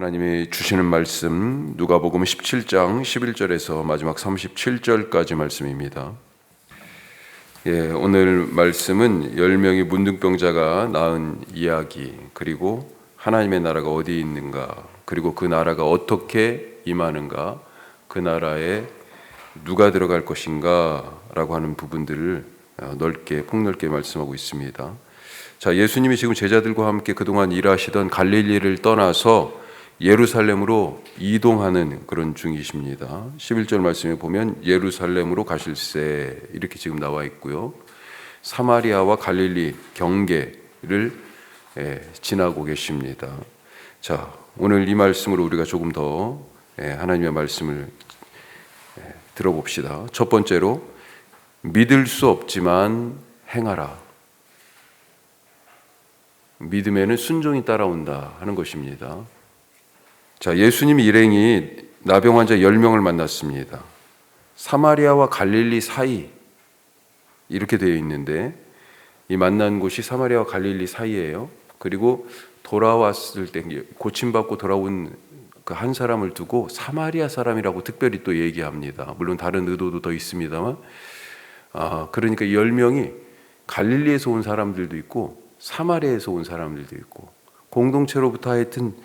하나님이 주시는 말씀 누가복음 17장 11절에서 마지막 37절까지 말씀입니다. 오늘 말씀은 10명의 문둥병자가 낳은 이야기, 그리고 하나님의 나라가 어디 있는가, 그리고 그 나라가 어떻게 임하는가, 그 나라에 누가 들어갈 것인가 라고 하는 부분들을 폭넓게 말씀하고 있습니다. 자, 예수님이 지금 제자들과 함께 그동안 일하시던 갈릴리를 떠나서 예루살렘으로 이동하는 그런 중이십니다. 11절 말씀에 보면 예루살렘으로 가실새 이렇게 지금 나와 있고요. 사마리아와 갈릴리 경계를 지나고 계십니다. 자, 오늘 이 말씀으로 우리가 조금 더 하나님의 말씀을 들어봅시다. 첫 번째로, 믿을 수 없지만 행하라. 믿음에는 순종이 따라온다 하는 것입니다. 자, 예수님 일행이 나병 환자 10명을 만났습니다. 사마리아와 갈릴리 사이 이렇게 되어 있는데, 이 만난 곳이 사마리아와 갈릴리 사이예요. 그리고 돌아왔을 때 고침받고 돌아온 그 한 사람을 두고 사마리아 사람이라고 특별히 또 얘기합니다. 물론 다른 의도도 더 있습니다만, 그러니까 10명이 갈릴리에서 온 사람들도 있고 사마리아에서 온 사람들도 있고, 공동체로부터 하여튼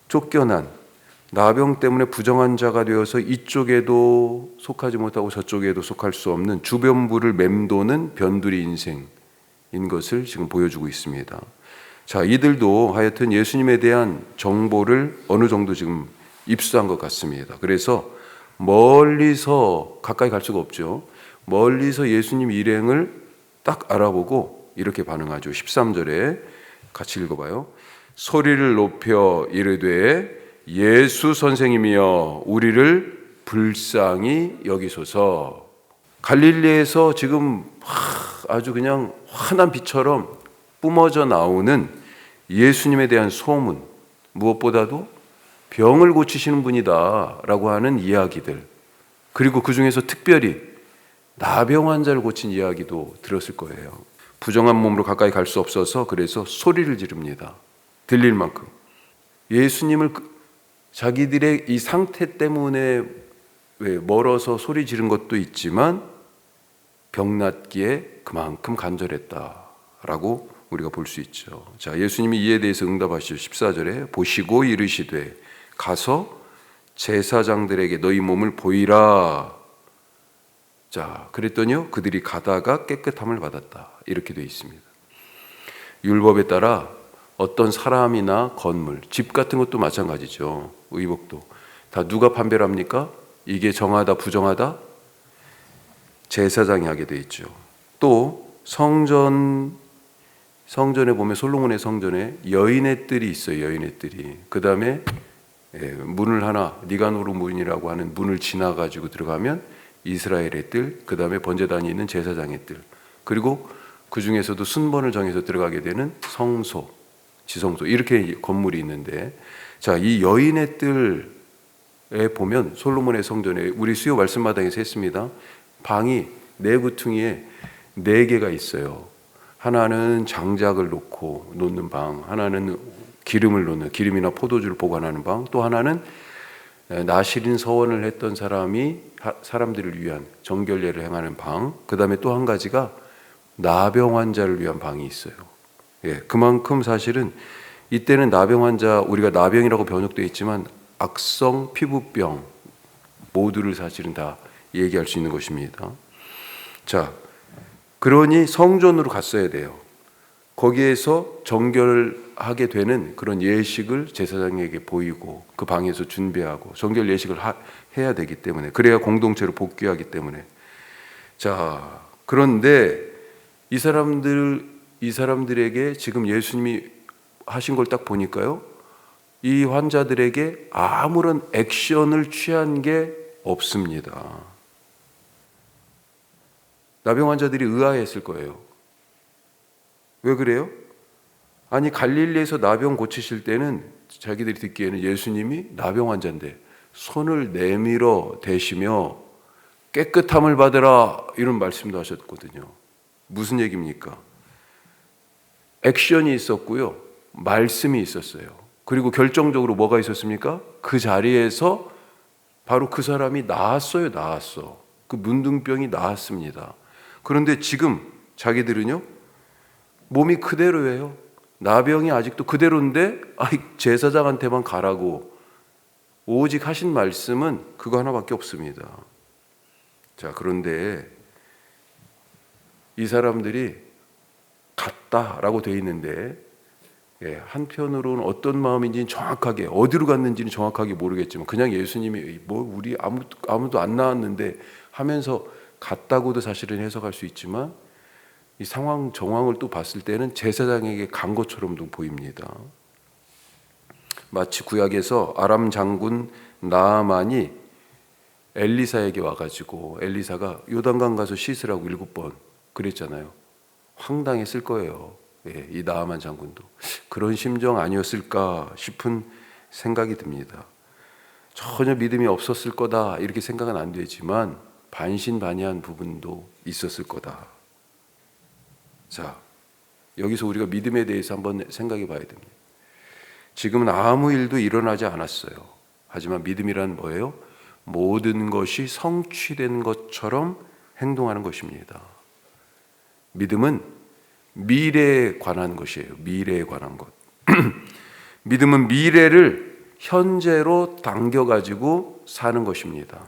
쫓겨난, 나병 때문에 부정한 자가 되어서 이쪽에도 속하지 못하고 저쪽에도 속할 수 없는 주변부를 맴도는 변두리 인생인 것을 지금 보여주고 있습니다. 자, 이들도 하여튼 예수님에 대한 정보를 어느 정도 지금 입수한 것 같습니다. 그래서 멀리서, 가까이 갈 수가 없죠, 멀리서 예수님 일행을 딱 알아보고 이렇게 반응하죠. 13절에 같이 읽어봐요. 소리를 높여 이르되 예수 선생님이여 우리를 불쌍히 여기소서. 갈릴리에서 지금 아주 그냥 환한 빛처럼 뿜어져 나오는 예수님에 대한 소문, 무엇보다도 병을 고치시는 분이다 라고 하는 이야기들, 그리고 그 중에서 특별히 나병 환자를 고친 이야기도 들었을 거예요. 부정한 몸으로 가까이 갈 수 없어서 그래서 소리를 지릅니다. 들릴 만큼. 예수님을 자기들의 이 상태 때문에 멀어서 소리 지른 것도 있지만 병 낫기에 그만큼 간절했다라고 우리가 볼 수 있죠. 자, 예수님이 이에 대해서 응답하시죠. 14절에 보시고 이르시되 가서 제사장들에게 너희 몸을 보이라. 자, 그랬더니요, 그들이 가다가 깨끗함을 받았다 이렇게 되어 있습니다. 율법에 따라 어떤 사람이나 건물, 집 같은 것도 마찬가지죠. 의복도 다 누가 판별합니까? 이게 정하다 부정하다? 제사장이 하게 돼 있죠. 또 성전에 보면 솔로몬의 성전에 여인의 뜰이 있어요. 여인의 뜰이. 그 다음에 문을 하나, 니가노르 문이라고 하는 문을 지나가지고 들어가면 이스라엘의 뜰, 그 다음에 번제단이 있는 제사장의 뜰, 그리고 그 중에서도 순번을 정해서 들어가게 되는 성소, 지성소, 이렇게 건물이 있는데, 자, 이 여인의 뜰에 보면 솔로몬의 성전에 우리 수요 말씀마당에서 했습니다. 방이 네 구퉁이에 4개가 있어요. 하나는 장작을 놓는 방, 하나는 기름을 놓는, 기름이나 포도주를 보관하는 방, 또 하나는 나실인 서원을 했던 사람들을 위한 정결례를 행하는 방, 그 다음에 또 한 가지가 나병 환자를 위한 방이 있어요. 그만큼 사실은 이때는 나병 환자, 우리가 나병이라고 번역되어 있지만 악성 피부병 모두를 사실은 다 얘기할 수 있는 것입니다. 자, 그러니 성전으로 갔어야 돼요. 거기에서 정결하게 되는 그런 예식을 제사장에게 보이고 그 방에서 준비하고 정결 예식을 해야 되기 때문에, 그래야 공동체로 복귀하기 때문에. 자, 그런데 이 사람들에게 지금 예수님이 하신 걸 딱 보니까요, 이 환자들에게 아무런 액션을 취한 게 없습니다. 나병 환자들이 의아했을 거예요. 왜 그래요? 아니, 갈릴리에서 나병 고치실 때는 자기들이 듣기에는 예수님이 나병 환자인데 손을 내밀어 대시며 깨끗함을 받으라 이런 말씀도 하셨거든요. 무슨 얘기입니까? 액션이 있었고요, 말씀이 있었어요. 그리고 결정적으로 뭐가 있었습니까? 그 자리에서 바로 그 사람이 나았어요. 나았어. 그 문둥병이 나았습니다. 그런데 지금 자기들은요, 몸이 그대로예요. 나병이 아직도 그대로인데 제사장한테만 가라고 오직 하신 말씀은 그거 하나밖에 없습니다. 자, 그런데 이 사람들이 갔다라고 돼 있는데, 한편으로는 어떤 마음인지는 정확하게, 어디로 갔는지는 정확하게 모르겠지만 그냥 예수님이 우리 아무도 안 나왔는데 하면서 갔다고도 사실은 해석할 수 있지만, 이 상황 정황을 또 봤을 때는 제사장에게 간 것처럼도 보입니다. 마치 구약에서 아람 장군 나아만이 엘리사에게 와가지고 엘리사가 요단강 가서 씻으라고 7번 그랬잖아요. 황당했을 거예요. 이 나아만 장군도 그런 심정 아니었을까 싶은 생각이 듭니다. 전혀 믿음이 없었을 거다 이렇게 생각은 안 되지만 반신반의한 부분도 있었을 거다. 자, 여기서 우리가 믿음에 대해서 한번 생각해 봐야 됩니다. 지금은 아무 일도 일어나지 않았어요. 하지만 믿음이란 뭐예요? 모든 것이 성취된 것처럼 행동하는 것입니다. 믿음은 미래에 관한 것이에요. 미래에 관한 것. 믿음은 미래를 현재로 당겨가지고 사는 것입니다.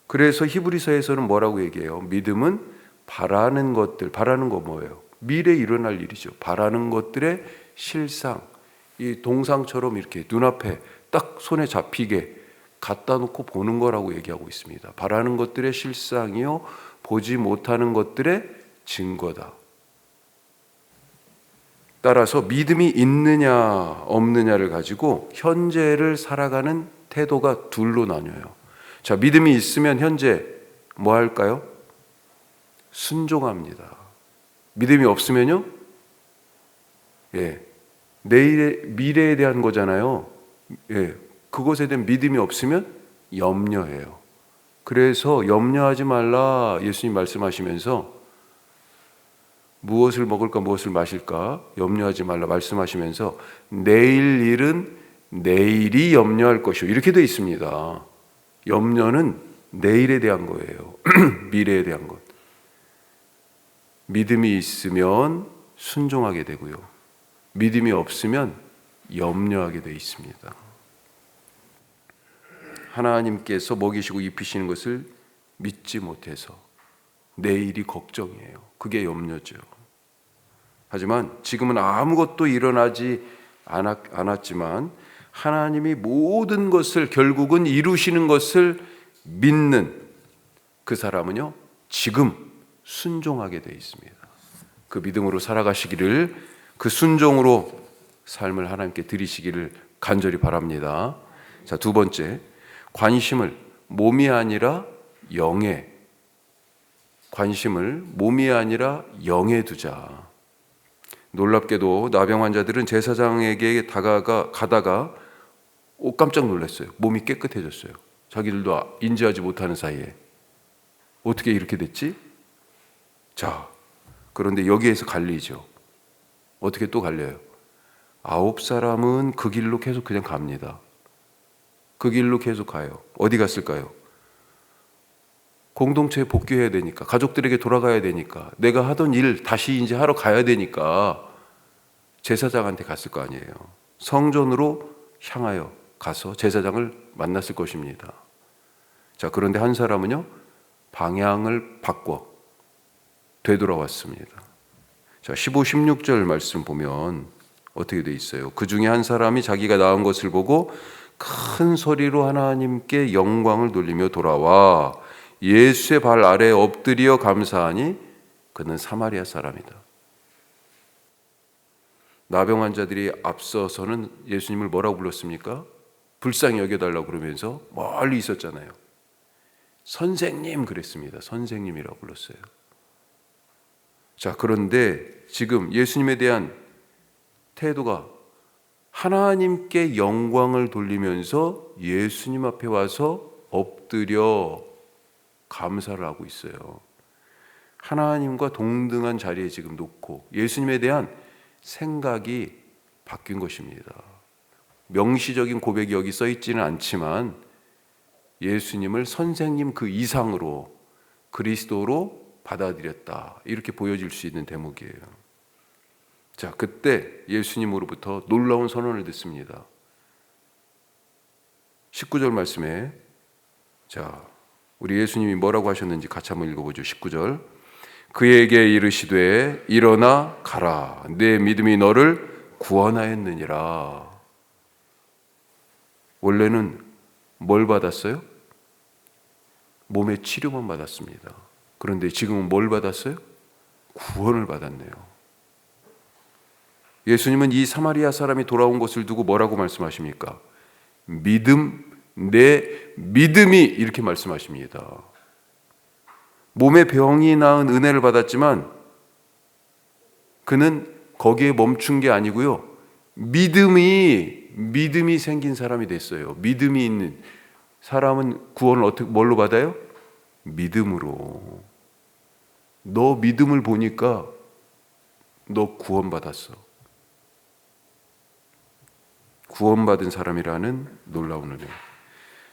그래서 히브리서에서는 뭐라고 얘기해요? 믿음은 바라는 것들, 바라는 거 뭐예요? 미래에 일어날 일이죠. 바라는 것들의 실상, 이 동상처럼 이렇게 눈앞에 딱 손에 잡히게 갖다 놓고 보는 거라고 얘기하고 있습니다. 바라는 것들의 실상이요, 보지 못하는 것들의 증거다. 따라서 믿음이 있느냐 없느냐를 가지고 현재를 살아가는 태도가 둘로 나뉘어요. 자, 믿음이 있으면 현재 뭐 할까요? 순종합니다. 믿음이 없으면요? 미래에 대한 거잖아요. 그것에 대한 믿음이 없으면 염려해요. 그래서 염려하지 말라 예수님 말씀하시면서 무엇을 먹을까 무엇을 마실까 염려하지 말라 말씀하시면서 내일 일은 내일이 염려할 것이요 이렇게 되어 있습니다. 염려는 내일에 대한 거예요. 미래에 대한 것. 믿음이 있으면 순종하게 되고요. 믿음이 없으면 염려하게 되어 있습니다. 하나님께서 먹이시고 입히시는 것을 믿지 못해서 내일이 걱정이에요. 그게 염려죠. 하지만 지금은 아무것도 일어나지 않았지만 하나님이 모든 것을 결국은 이루시는 것을 믿는 그 사람은요, 지금 순종하게 되어 있습니다. 그 믿음으로 살아가시기를, 그 순종으로 삶을 하나님께 드리시기를 간절히 바랍니다. 자, 두 번째, 관심을 몸이 아니라 영에, 관심을 몸이 아니라 영에 두자. 놀랍게도 나병 환자들은 제사장에게 가다가 깜짝 놀랐어요. 몸이 깨끗해졌어요. 자기들도 인지하지 못하는 사이에. 어떻게 이렇게 됐지? 자, 그런데 여기에서 갈리죠. 어떻게 또 갈려요? 9사람은 그 길로 계속 그냥 갑니다. 그 길로 계속 가요. 어디 갔을까요? 공동체에 복귀해야 되니까, 가족들에게 돌아가야 되니까, 내가 하던 일 다시 이제 하러 가야 되니까 제사장한테 갔을 거 아니에요. 성전으로 향하여 가서 제사장을 만났을 것입니다. 자, 그런데 한 사람은요, 방향을 바꿔 되돌아왔습니다. 자, 15, 16절 말씀 보면 어떻게 돼 있어요? 그 중에 한 사람이 자기가 나은 것을 보고 큰 소리로 하나님께 영광을 돌리며 돌아와 예수의 발 아래에 엎드려 감사하니 그는 사마리아 사람이다. 나병 환자들이 앞서서는 예수님을 뭐라고 불렀습니까? 불쌍히 여겨달라고 그러면서 멀리 있었잖아요. 선생님 그랬습니다. 선생님이라고 불렀어요. 자, 그런데 지금 예수님에 대한 태도가 하나님께 영광을 돌리면서 예수님 앞에 와서 엎드려 감사를 하고 있어요. 하나님과 동등한 자리에 지금 놓고 예수님에 대한 생각이 바뀐 것입니다. 명시적인 고백이 여기 써 있지는 않지만 예수님을 선생님 그 이상으로 그리스도로 받아들였다, 이렇게 보여질 수 있는 대목이에요. 자, 그때 예수님으로부터 놀라운 선언을 듣습니다. 19절 말씀에, 자, 우리 예수님이 뭐라고 하셨는지 같이 한번 읽어보죠. 19절. 그에게 이르시되 일어나 가라, 내 믿음이 너를 구원하였느니라. 원래는 뭘 받았어요? 몸의 치료만 받았습니다. 그런데 지금은 뭘 받았어요? 구원을 받았네요. 예수님은 이 사마리아 사람이 돌아온 것을 두고 뭐라고 말씀하십니까? 내 믿음이, 이렇게 말씀하십니다. 몸에 병이 나은 은혜를 받았지만 그는 거기에 멈춘 게 아니고요, 믿음이 생긴 사람이 됐어요. 믿음이 있는 사람은 구원을 뭘로 받아요? 믿음으로. 너 믿음을 보니까 너 구원받았어. 구원받은 사람이라는 놀라운 은혜.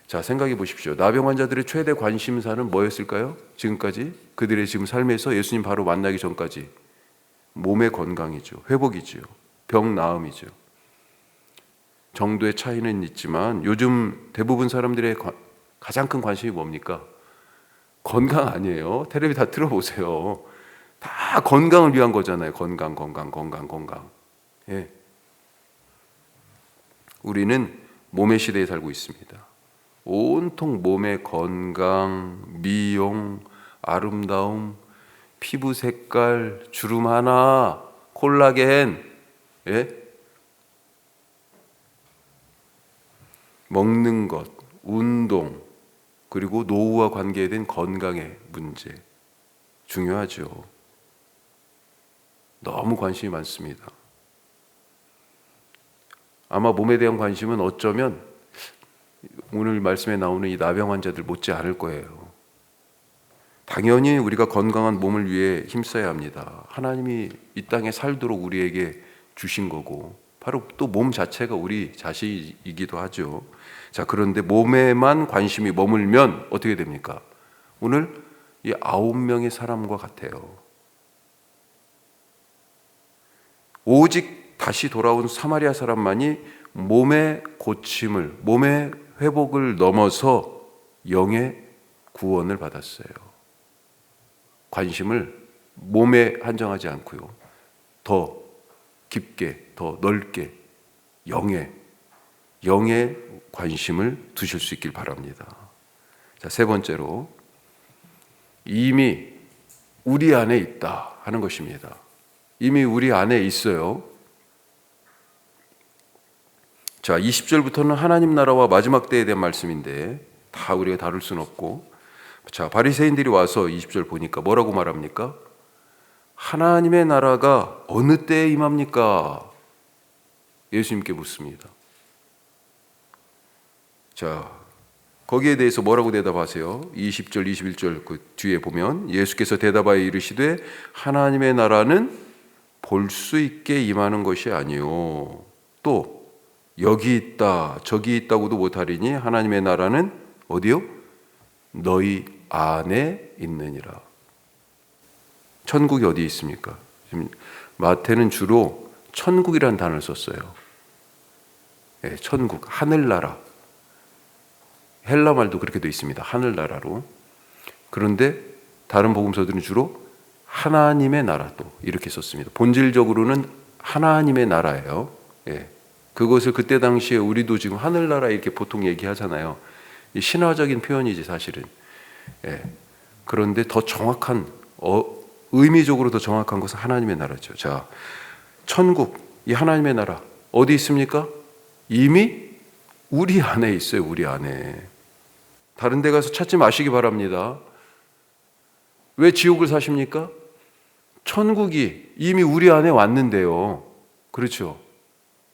자, 생각해 보십시오. 나병 환자들의 최대 관심사는 뭐였을까요? 지금까지 그들의 지금 삶에서 예수님 바로 만나기 전까지 몸의 건강이죠. 회복이죠. 병 나음이죠. 정도의 차이는 있지만 요즘 대부분 사람들의 가장 큰 관심이 뭡니까? 건강 아니에요. 텔레비 다 틀어보세요. 다 건강을 위한 거잖아요. 건강. 예. 우리는 몸의 시대에 살고 있습니다. 온통 몸의 건강, 미용, 아름다움, 피부 색깔, 주름 하나, 콜라겐, 예? 먹는 것, 운동, 그리고 노후와 관계된 건강의 문제, 중요하죠. 너무 관심이 많습니다. 아마 몸에 대한 관심은 어쩌면 오늘 말씀에 나오는 이 나병 환자들 못지 않을 거예요. 당연히 우리가 건강한 몸을 위해 힘써야 합니다. 하나님이 이 땅에 살도록 우리에게 주신 거고, 바로 또 몸 자체가 우리 자식이기도 하죠. 자, 그런데 몸에만 관심이 머물면 어떻게 됩니까? 오늘 이 9명의 사람과 같아요. 오직 다시 돌아온 사마리아 사람만이 몸의 고침을, 몸의 회복을 넘어서 영의 구원을 받았어요. 관심을 몸에 한정하지 않고요, 더 깊게, 더 넓게 영의 관심을 두실 수 있길 바랍니다. 자, 세 번째로, 이미 우리 안에 있다 하는 것입니다. 이미 우리 안에 있어요. 자, 20절부터는 하나님 나라와 마지막 때에 대한 말씀인데 다 우리가 다룰 수는 없고, 자, 바리새인들이 와서 20절 보니까 뭐라고 말합니까? 하나님의 나라가 어느 때에 임합니까? 예수님께 묻습니다. 자, 거기에 대해서 뭐라고 대답하세요? 20절, 21절 그 뒤에 보면 예수께서 대답하여 이르시되 하나님의 나라는 볼 수 있게 임하는 것이 아니요, 또 여기 있다 저기 있다고도 못하리니 하나님의 나라는 어디요? 너희 안에 있느니라. 천국이 어디 있습니까? 지금 마태는 주로 천국이라는 단어를 썼어요. 네, 천국, 하늘나라. 헬라 말도 그렇게 되어 있습니다. 하늘나라로. 그런데 다른 복음서들은 주로 하나님의 나라, 또 이렇게 썼습니다. 본질적으로는 하나님의 나라예요. 예. 그것을 그때 당시에 우리도 지금 하늘나라 이렇게 보통 얘기하잖아요. 이 신화적인 표현이지 사실은. 예. 그런데 더 정확한, 의미적으로 더 정확한 것은 하나님의 나라죠. 자, 천국, 이 하나님의 나라 어디 있습니까? 이미 우리 안에 있어요. 우리 안에. 다른 데 가서 찾지 마시기 바랍니다. 왜 지옥을 사십니까? 천국이 이미 우리 안에 왔는데요. 그렇죠?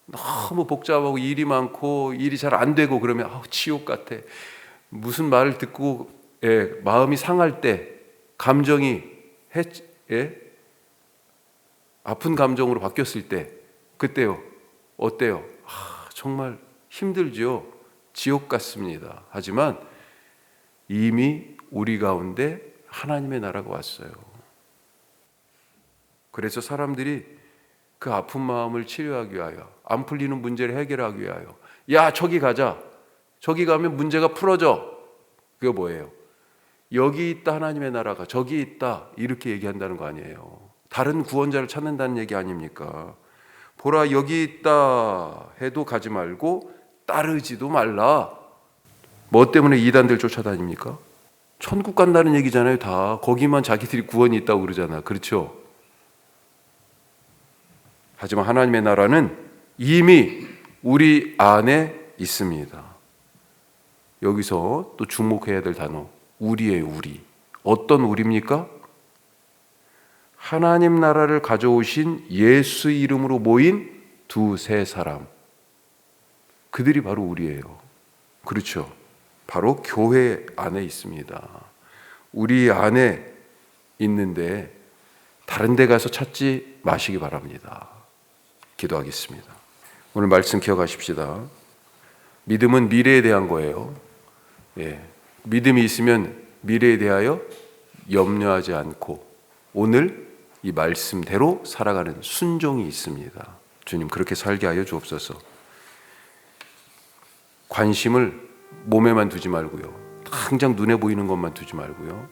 너무 복잡하고 일이 많고 일이 잘 안 되고 그러면 지옥 같아. 무슨 말을 듣고 마음이 상할 때, 감정이 아픈 감정으로 바뀌었을 때, 그때요, 어때요? 정말 힘들죠. 지옥 같습니다. 하지만 이미 우리 가운데 하나님의 나라가 왔어요. 그래서 사람들이 그 아픈 마음을 치료하기 위하여, 안 풀리는 문제를 해결하기 위하여, 야, 저기 가자. 저기 가면 문제가 풀어져. 그게 뭐예요? 여기 있다 하나님의 나라가, 저기 있다, 이렇게 얘기한다는 거 아니에요. 다른 구원자를 찾는다는 얘기 아닙니까? 보라, 여기 있다 해도 가지 말고 따르지도 말라. 뭐 때문에 이단들 쫓아다닙니까? 천국 간다는 얘기잖아요. 다 거기만 자기들이 구원이 있다고 그러잖아. 그렇죠? 하지만 하나님의 나라는 이미 우리 안에 있습니다. 여기서 또 주목해야 될 단어, 우리예요. 우리. 어떤 우리입니까? 하나님 나라를 가져오신 예수 이름으로 모인 두세 사람, 그들이 바로 우리예요. 그렇죠? 바로 교회 안에 있습니다. 우리 안에 있는데 다른 데 가서 찾지 마시기 바랍니다. 기도하겠습니다. 오늘 말씀 기억하십시다. 믿음은 미래에 대한 거예요. 믿음이 있으면 미래에 대하여 염려하지 않고 오늘 이 말씀대로 살아가는 순종이 있습니다. 주님, 그렇게 살게 하여 주옵소서. 관심을 몸에만 두지 말고요, 당장 눈에 보이는 것만 두지 말고요,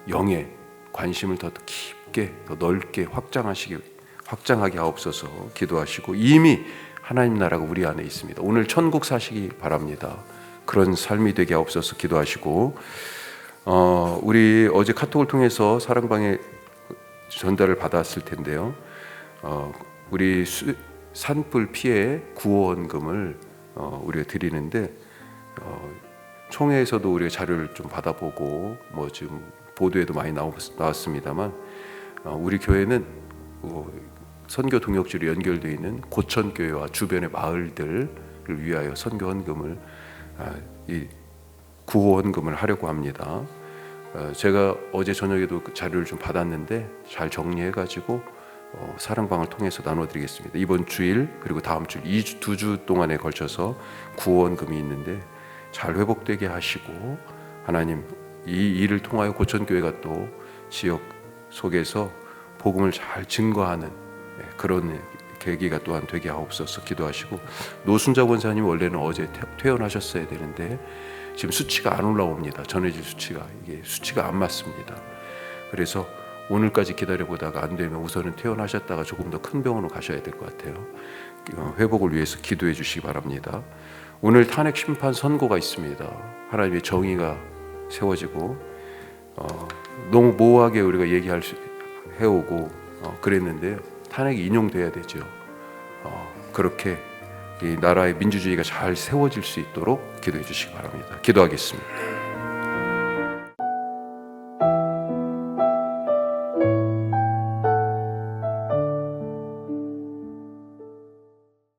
영에 관심을 더 깊게, 더 넓게 확장하게 하옵소서 기도하시고, 이미 하나님 나라가 우리 안에 있습니다. 오늘 천국 사시기 바랍니다. 그런 삶이 되게 하옵소서 기도하시고, 우리 어제 카톡을 통해서 사랑방에 전달을 받았을 텐데요. 우리 산불 피해 구호원금을 우리가 드리는데, 총회에서도 우리가 자료를 좀 받아보고 뭐 지금 보도에도 많이 나왔습니다만, 우리 교회는 선교 동역지로 연결되어 있는 고천교회와 주변의 마을들을 위하여 선교 헌금을, 이 구호 헌금을 하려고 합니다. 제가 어제 저녁에도 그 자료를 좀 받았는데 잘 정리해가지고 사랑방을 통해서 나눠드리겠습니다. 이번 주일 그리고 다음 주 2주 동안에 걸쳐서 구호 헌금이 있는데 잘 회복되게 하시고, 하나님 이 일을 통하여 고천교회가 또 지역 속에서 복음을 잘 증거하는 그런 계기가 또한 되게 하옵소서 기도하시고, 노순자 권사님 원래는 어제 퇴원하셨어야 되는데 지금 수치가 안 올라옵니다. 전해질 수치가, 이게 수치가 안 맞습니다. 그래서 오늘까지 기다려보다가 안 되면 우선은 퇴원하셨다가 조금 더 큰 병원으로 가셔야 될 것 같아요. 회복을 위해서 기도해 주시기 바랍니다. 오늘 탄핵 심판 선고가 있습니다. 하나님의 정의가 세워지고, 너무 모호하게 우리가 해오고 그랬는데 탄핵이 인용돼야 되죠. 그렇게 이 나라의 민주주의가 잘 세워질 수 있도록 기도해 주시기 바랍니다. 기도하겠습니다.